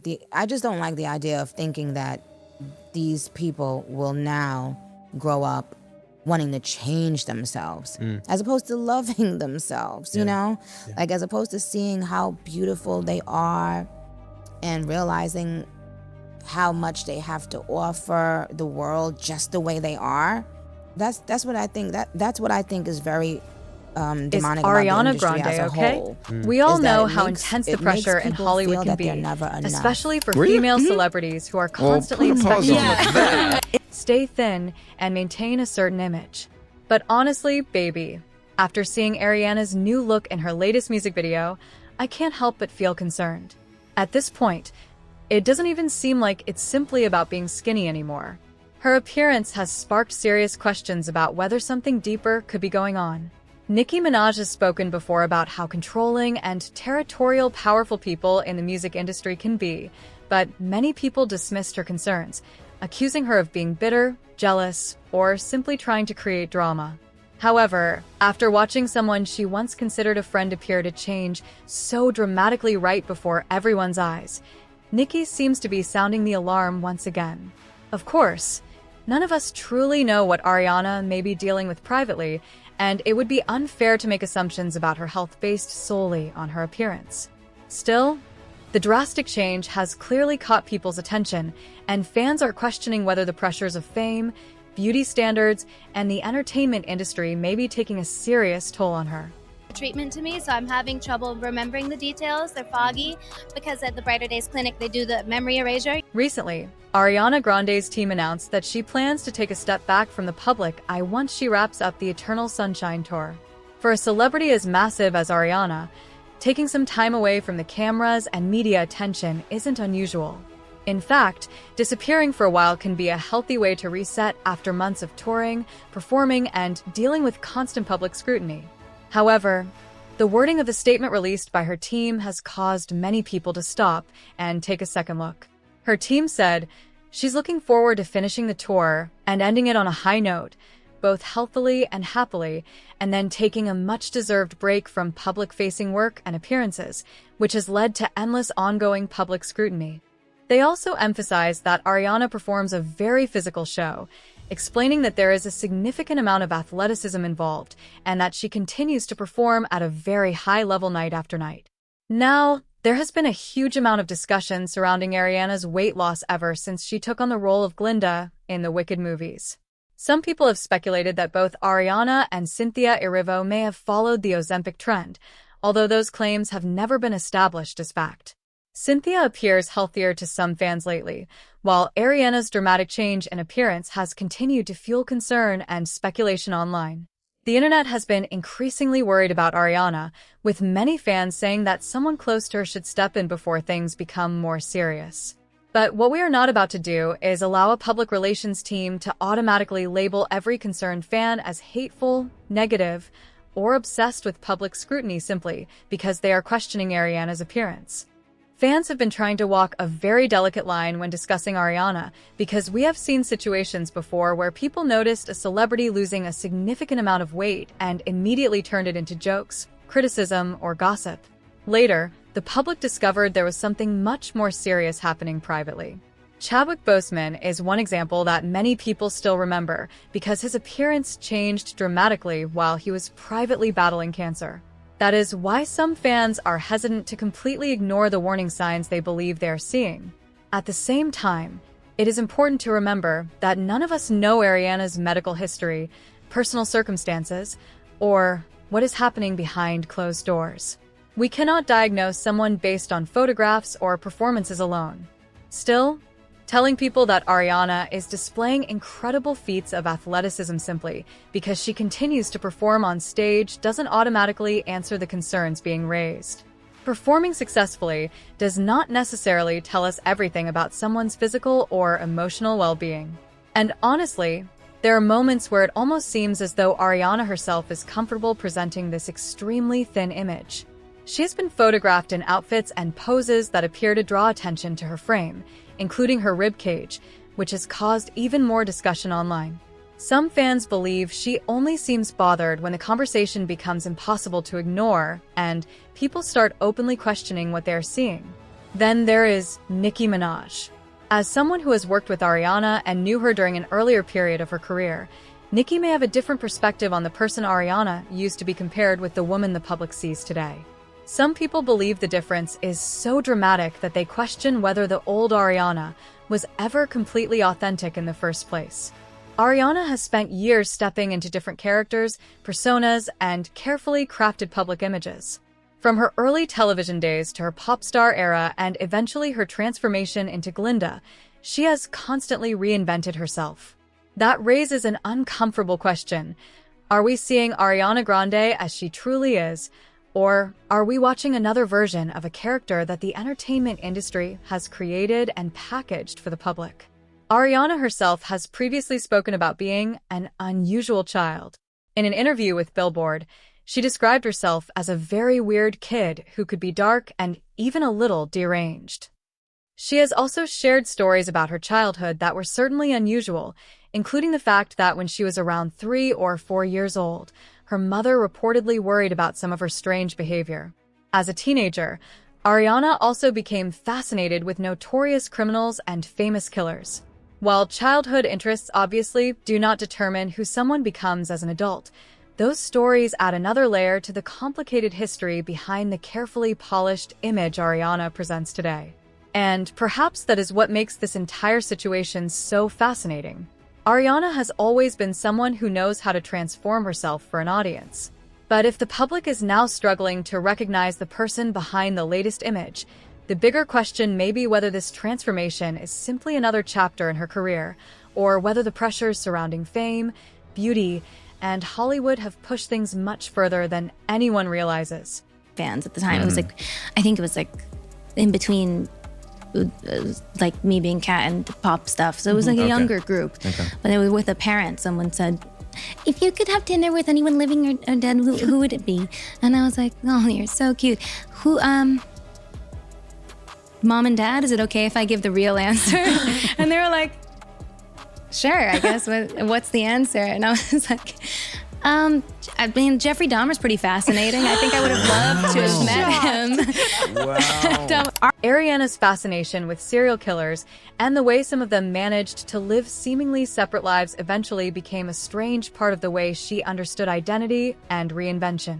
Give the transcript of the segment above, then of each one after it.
I just don't like the idea of thinking that these people will now grow up wanting to change themselves as opposed to loving themselves, you know? Like, as opposed to seeing how beautiful they are and realizing how much they have to offer the world just the way they are. That's what I think. That's what I think is very demonic about the Ariana industry Grande as a okay? whole. We all is that know it how makes- intense the it makes pressure in people Hollywood feel can that they're be, never enough. especially for Really? female celebrities who are constantly put a pause expected on that. to stay thin and maintain a certain image. But honestly, baby, after seeing Ariana's new look in her latest music video, I can't help but feel concerned. At this point, it doesn't even seem like it's simply about being skinny anymore. Her appearance has sparked serious questions about whether something deeper could be going on. Nicki Minaj has spoken before about how controlling and territorial powerful people in the music industry can be, but many people dismissed her concerns, accusing her of being bitter, jealous, or simply trying to create drama. However, after watching someone she once considered a friend appear to change so dramatically right before everyone's eyes, Nicki seems to be sounding the alarm once again. Of course, none of us truly know what Ariana may be dealing with privately, and it would be unfair to make assumptions about her health based solely on her appearance. Still, the drastic change has clearly caught people's attention, and fans are questioning whether the pressures of fame, beauty standards, and the entertainment industry may be taking a serious toll on her. Treatment to me, so I'm having trouble remembering the details. They're foggy because at the Brighter Days Clinic they do the memory erasure. Recently, Ariana Grande's team announced that she plans to take a step back from the public eye once she wraps up the Eternal Sunshine Tour. For a celebrity as massive as Ariana, taking some time away from the cameras and media attention isn't unusual. In fact, disappearing for a while can be a healthy way to reset after months of touring, performing, and dealing with constant public scrutiny. However, the wording of the statement released by her team has caused many people to stop and take a second look. Her team said she's looking forward to finishing the tour and ending it on a high note, both healthily and happily, and then taking a much-deserved break from public-facing work and appearances, which has led to endless ongoing public scrutiny. They also emphasized that Ariana performs a very physical show, explaining that there is a significant amount of athleticism involved and that she continues to perform at a very high level night after night. Now, there has been a huge amount of discussion surrounding Ariana's weight loss ever since she took on the role of Glinda in the Wicked movies. Some people have speculated that both Ariana and Cynthia Erivo may have followed the Ozempic trend, although those claims have never been established as fact. Cynthia appears healthier to some fans lately, while Ariana's dramatic change in appearance has continued to fuel concern and speculation online. The internet has been increasingly worried about Ariana, with many fans saying that someone close to her should step in before things become more serious. But what we are not about to do is allow a public relations team to automatically label every concerned fan as hateful, negative, or obsessed with public scrutiny simply because they are questioning Ariana's appearance. Fans have been trying to walk a very delicate line when discussing Ariana because we have seen situations before where people noticed a celebrity losing a significant amount of weight and immediately turned it into jokes, criticism, or gossip. Later, the public discovered there was something much more serious happening privately. Chadwick Boseman is one example that many people still remember because his appearance changed dramatically while he was privately battling cancer. That is why some fans are hesitant to completely ignore the warning signs they believe they are seeing. At the same time, it is important to remember that none of us know Ariana's medical history, personal circumstances, or what is happening behind closed doors. We cannot diagnose someone based on photographs or performances alone. Still, telling people that Ariana is displaying incredible feats of athleticism simply because she continues to perform on stage doesn't automatically answer the concerns being raised. Performing successfully does not necessarily tell us everything about someone's physical or emotional well-being. And honestly, there are moments where it almost seems as though Ariana herself is comfortable presenting this extremely thin image. She has been photographed in outfits and poses that appear to draw attention to her frame, including her rib cage, which has caused even more discussion online. Some fans believe she only seems bothered when the conversation becomes impossible to ignore and people start openly questioning what they are seeing. Then there is Nicki Minaj. As someone who has worked with Ariana and knew her during an earlier period of her career, Nicki may have a different perspective on the person Ariana used to be compared with the woman the public sees today. Some people believe the difference is so dramatic that they question whether the old Ariana was ever completely authentic in the first place. Ariana has spent years stepping into different characters, personas, and carefully crafted public images. From her early television days to her pop star era and eventually her transformation into Glinda, she has constantly reinvented herself. That raises an uncomfortable question. Are we seeing Ariana Grande as she truly is, or are we watching another version of a character that the entertainment industry has created and packaged for the public? Ariana herself has previously spoken about being an unusual child. In an interview with Billboard, she described herself as a very weird kid who could be dark and even a little deranged. She has also shared stories about her childhood that were certainly unusual, including the fact that when she was around 3 or 4 years old, her mother reportedly worried about some of her strange behavior. As a teenager, Ariana also became fascinated with notorious criminals and famous killers. While childhood interests obviously do not determine who someone becomes as an adult, those stories add another layer to the complicated history behind the carefully polished image Ariana presents today. And perhaps that is what makes this entire situation so fascinating. Ariana has always been someone who knows how to transform herself for an audience. But if the public is now struggling to recognize the person behind the latest image, the bigger question may be whether this transformation is simply another chapter in her career, or whether the pressures surrounding fame, beauty, and Hollywood have pushed things much further than anyone realizes. Fans at the time, it was like, I think it was like in between like me being Cat and pop stuff. So it was like a younger group. But it was with a parent. Someone said, if you could have dinner with anyone living or dead, who would it be? And I was like, oh, you're so cute. Who, Mom and Dad, is it okay if I give the real answer? And they were like, sure, I guess. What's the answer? And I was like, I mean, Jeffrey Dahmer's pretty fascinating. I think I would have loved to have met him. Wow. Ariana's fascination with serial killers and the way some of them managed to live seemingly separate lives eventually became a strange part of the way she understood identity and reinvention.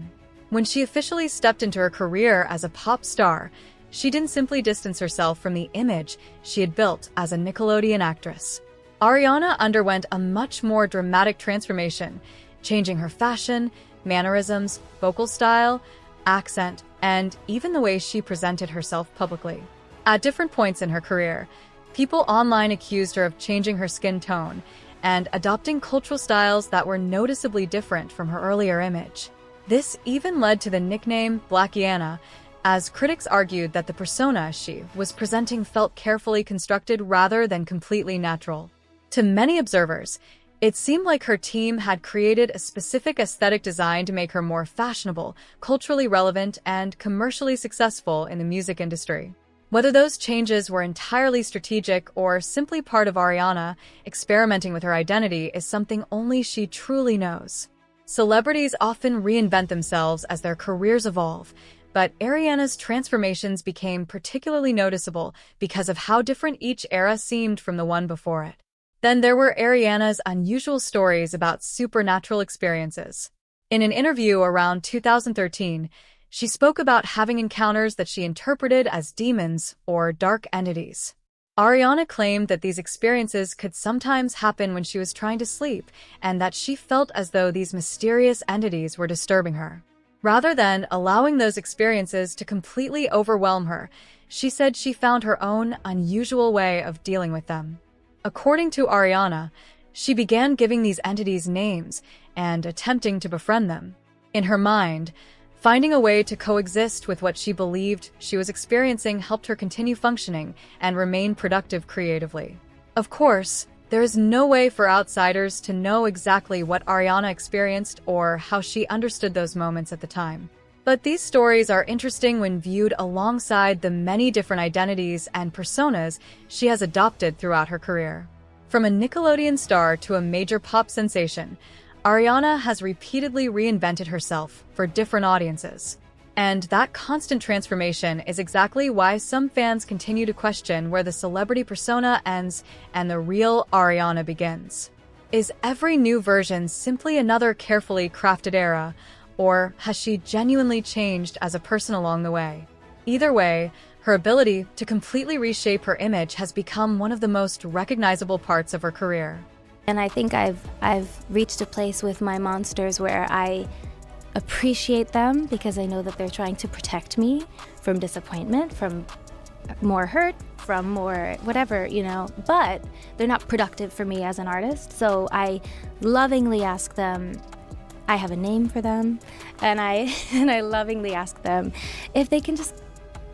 When she officially stepped into her career as a pop star, she didn't simply distance herself from the image she had built as a Nickelodeon actress. Ariana underwent a much more dramatic transformation, changing her fashion, mannerisms, vocal style, accent, and even the way she presented herself publicly. At different points in her career, people online accused her of changing her skin tone and adopting cultural styles that were noticeably different from her earlier image. This even led to the nickname Blackiana, as critics argued that the persona she was presenting felt carefully constructed rather than completely natural. To many observers, it seemed like her team had created a specific aesthetic design to make her more fashionable, culturally relevant, and commercially successful in the music industry. Whether those changes were entirely strategic or simply part of Ariana experimenting with her identity is something only she truly knows. Celebrities often reinvent themselves as their careers evolve, but Ariana's transformations became particularly noticeable because of how different each era seemed from the one before it. Then there were Ariana's unusual stories about supernatural experiences. In an interview around 2013, she spoke about having encounters that she interpreted as demons or dark entities. Ariana claimed that these experiences could sometimes happen when she was trying to sleep, and that she felt as though these mysterious entities were disturbing her. Rather than allowing those experiences to completely overwhelm her, she said she found her own unusual way of dealing with them. According to Ariana, she began giving these entities names and attempting to befriend them. In her mind, finding a way to coexist with what she believed she was experiencing helped her continue functioning and remain productive creatively. Of course, there is no way for outsiders to know exactly what Ariana experienced or how she understood those moments at the time. But these stories are interesting when viewed alongside the many different identities and personas she has adopted throughout her career. From a Nickelodeon star to a major pop sensation, Ariana has repeatedly reinvented herself for different audiences. And that constant transformation is exactly why some fans continue to question where the celebrity persona ends and the real Ariana begins. Is every new version simply another carefully crafted era, or has she genuinely changed as a person along the way? Either way, her ability to completely reshape her image has become one of the most recognizable parts of her career. And I think I've reached a place with my monsters where I appreciate them because I know that they're trying to protect me from disappointment, from more hurt, from more whatever, but they're not productive for me as an artist. So I lovingly ask them, I have a name for them, and I lovingly ask them if they can just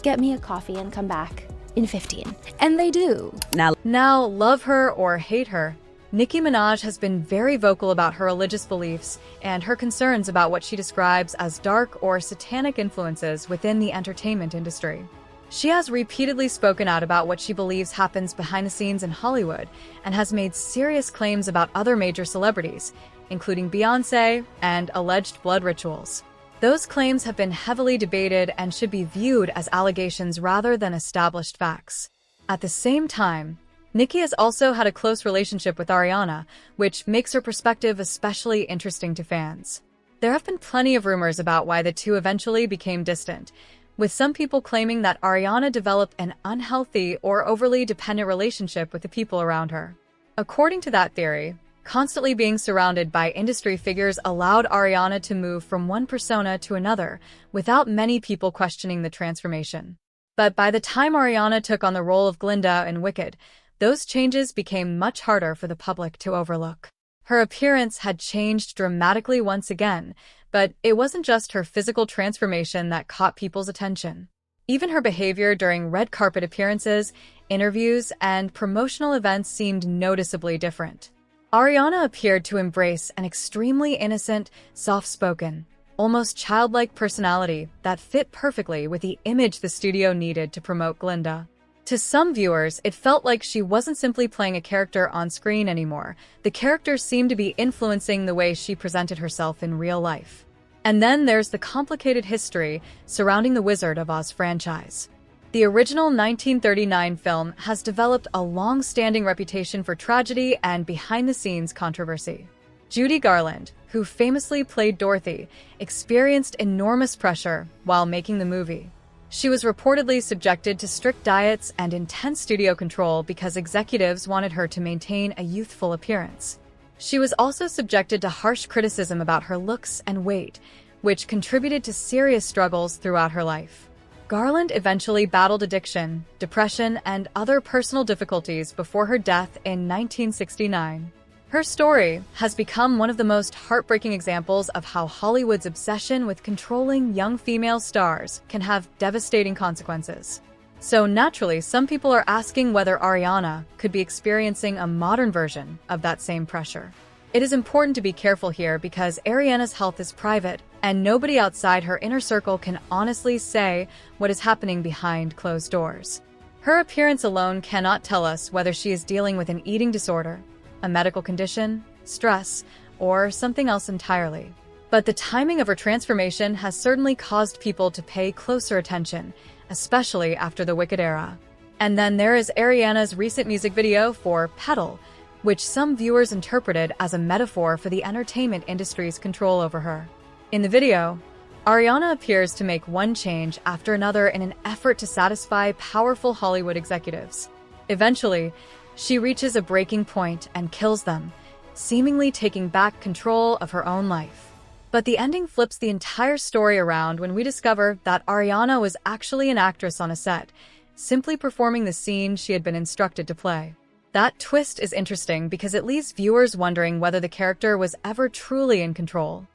get me a coffee and come back in 15. And they do. Now, love her or hate her, Nicki Minaj has been very vocal about her religious beliefs and her concerns about what she describes as dark or satanic influences within the entertainment industry. She has repeatedly spoken out about what she believes happens behind the scenes in Hollywood and has made serious claims about other major celebrities, including Beyoncé and alleged blood rituals. Those claims have been heavily debated and should be viewed as allegations rather than established facts. At the same time, Nicki has also had a close relationship with Ariana, which makes her perspective especially interesting to fans. There have been plenty of rumors about why the two eventually became distant, with some people claiming that Ariana developed an unhealthy or overly dependent relationship with the people around her. According to that theory, constantly being surrounded by industry figures allowed Ariana to move from one persona to another without many people questioning the transformation. But by the time Ariana took on the role of Glinda in Wicked, those changes became much harder for the public to overlook. Her appearance had changed dramatically once again, but it wasn't just her physical transformation that caught people's attention. Even her behavior during red carpet appearances, interviews, and promotional events seemed noticeably different. Ariana appeared to embrace an extremely innocent, soft-spoken, almost childlike personality that fit perfectly with the image the studio needed to promote Glinda. To some viewers, it felt like she wasn't simply playing a character on screen anymore. The character seemed to be influencing the way she presented herself in real life. And then there's the complicated history surrounding the Wizard of Oz franchise. The original 1939 film has developed a long-standing reputation for tragedy and behind-the-scenes controversy. Judy Garland, who famously played Dorothy, experienced enormous pressure while making the movie. She was reportedly subjected to strict diets and intense studio control because executives wanted her to maintain a youthful appearance. She was also subjected to harsh criticism about her looks and weight, which contributed to serious struggles throughout her life. Garland eventually battled addiction, depression, and other personal difficulties before her death in 1969. Her story has become one of the most heartbreaking examples of how Hollywood's obsession with controlling young female stars can have devastating consequences. So naturally, some people are asking whether Ariana could be experiencing a modern version of that same pressure. It is important to be careful here because Ariana's health is private, and nobody outside her inner circle can honestly say what is happening behind closed doors. Her appearance alone cannot tell us whether she is dealing with an eating disorder, a medical condition, stress, or something else entirely. But the timing of her transformation has certainly caused people to pay closer attention, especially after the Wicked era. And then there is Ariana's recent music video for Petal, which some viewers interpreted as a metaphor for the entertainment industry's control over her. In the video, Ariana appears to make one change after another in an effort to satisfy powerful Hollywood executives. Eventually, she reaches a breaking point and kills them, seemingly taking back control of her own life. But the ending flips the entire story around when we discover that Ariana was actually an actress on a set, simply performing the scene she had been instructed to play. That twist is interesting because it leaves viewers wondering whether the character was ever truly in control.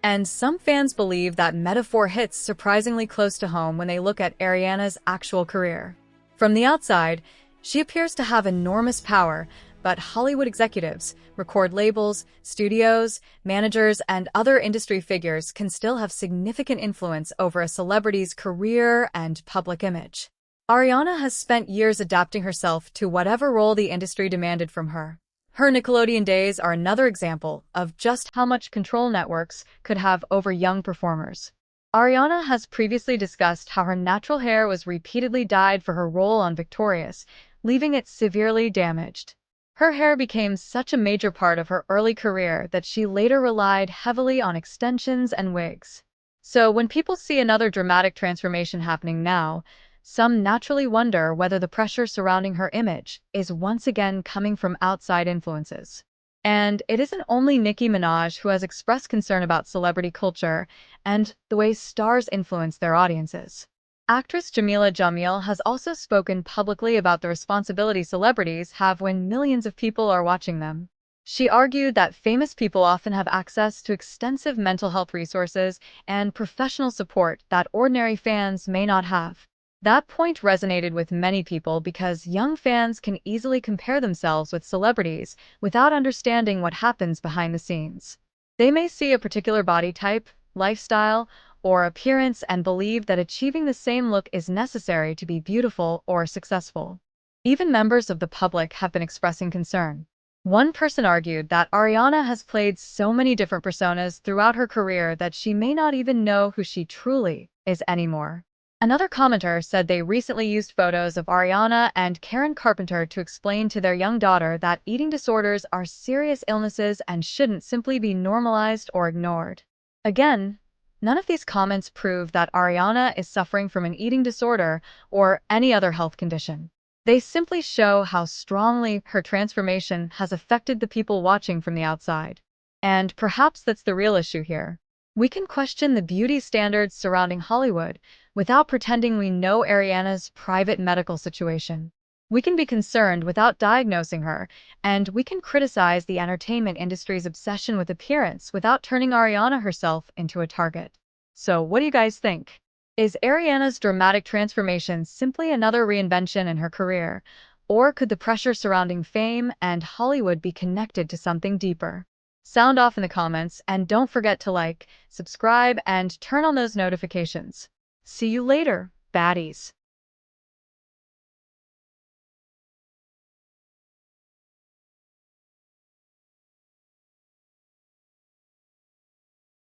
And some fans believe that metaphor hits surprisingly close to home when they look at Ariana's actual career. From the outside, she appears to have enormous power, but Hollywood executives, record labels, studios, managers, and other industry figures can still have significant influence over a celebrity's career and public image. Ariana has spent years adapting herself to whatever role the industry demanded from her. Her Nickelodeon days are another example of just how much control networks could have over young performers. Ariana has previously discussed how her natural hair was repeatedly dyed for her role on Victorious, leaving it severely damaged. Her hair became such a major part of her early career that she later relied heavily on extensions and wigs. So when people see another dramatic transformation happening now, some naturally wonder whether the pressure surrounding her image is once again coming from outside influences. And it isn't only Nicki Minaj who has expressed concern about celebrity culture and the way stars influence their audiences. Actress Jamila Jamil has also spoken publicly about the responsibility celebrities have when millions of people are watching them. She argued that famous people often have access to extensive mental health resources and professional support that ordinary fans may not have. That point resonated with many people because young fans can easily compare themselves with celebrities without understanding what happens behind the scenes. They may see a particular body type, lifestyle, or appearance and believe that achieving the same look is necessary to be beautiful or successful. Even members of the public have been expressing concern. One person argued that Ariana has played so many different personas throughout her career that she may not even know who she truly is anymore. Another commenter said they recently used photos of Ariana and Karen Carpenter to explain to their young daughter that eating disorders are serious illnesses and shouldn't simply be normalized or ignored. Again, none of these comments prove that Ariana is suffering from an eating disorder or any other health condition. They simply show how strongly her transformation has affected the people watching from the outside. And perhaps that's the real issue here. We can question the beauty standards surrounding Hollywood without pretending we know Ariana's private medical situation. We can be concerned without diagnosing her, and we can criticize the entertainment industry's obsession with appearance without turning Ariana herself into a target. So, what do you guys think? Is Ariana's dramatic transformation simply another reinvention in her career, or could the pressure surrounding fame and Hollywood be connected to something deeper? Sound off in the comments, and don't forget to like, subscribe, and turn on those notifications. See you later, baddies.